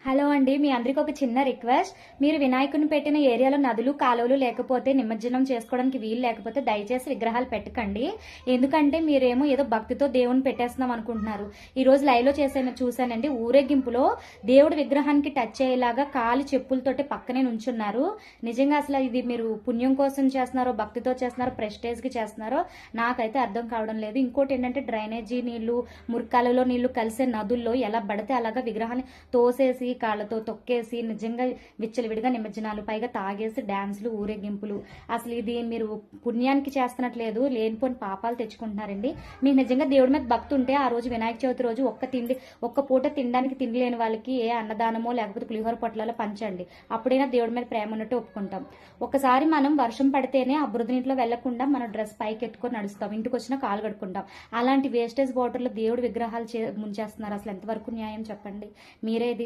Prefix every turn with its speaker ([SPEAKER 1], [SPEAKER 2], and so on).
[SPEAKER 1] Hello అండి, మీ అందరికి ఒక చిన్న రిక్వెస్ట్. మీరు వినాయకుని పెట్టిన ఏరియాలో నదులు కాలువలు లేకపోతే నిమజ్జనం చేసుకోవడానికి వీలు లేకపోతే దయచేసి విగ్రహాలు పెట్టకండి. ఎందుకంటే మీరేమో ఏదో భక్తితో దేవుని పెట్టేస్తున్నాం అనుకుంటున్నారు. ఈ రోజు లైవ్ లో చూసానండి, ఊరేగింపులో దేవుడి విగ్రహానికి టచ్ అయ్యేలాగా కాలి చెప్పులతోటి పక్కనే నుంచున్నారు. నిజంగా అసలు ఇది మీరు పుణ్యం కోసం చేస్తున్నారో, భక్తితో చేస్తున్నారో, ప్రెస్టేజ్ కి చేస్తున్నారో నాకైతే అర్థం కావడం లేదు. ఇంకోటి ఏంటంటే డ్రైనేజీ నీళ్లు, మురికాలలో నీళ్లు కలిసే నదుల్లో ఎలా పడితే అలాగా విగ్రహాన్ని తోసేసి కాళ్ళతో తొక్కేసి నిజంగా విచ్చలవిడిగా నిమజ్జనాలు, పైగా తాగేసి డాన్సులు, ఊరేగింపులు. అసలు ఇది మీరు పుణ్యానికి చేస్తున్నట్లేదు, లేనిపోని పాపాలు తెచ్చుకుంటున్నారండి. మీకు నిజంగా దేవుడి మీద భక్తి ఉంటే ఆ రోజు వినాయక చవితి రోజు ఒక్క పూట తినడానికి తిండి లేని వాళ్ళకి ఏ అన్నదానమో లేకపోతే పులిహోర పొట్లాలో పంచండి. అప్పుడైనా దేవుడి మీద ప్రేమ ఉన్నట్టు ఒప్పుకుంటాం. ఒకసారి మనం వర్షం పడితేనే ఆ బురద నీటిలో వెళ్లకుండా మనం డ్రెస్ పైకి ఎత్తుకొని నడుస్తాం, ఇంటికి వచ్చినా కాలు కడుకుంటాం. అలాంటి వేస్టేజ్ వాటర్లో దేవుడి విగ్రహాలు ముంచేస్తున్నారు. అసలు ఎంతవరకు న్యాయం చెప్పండి మీరేది.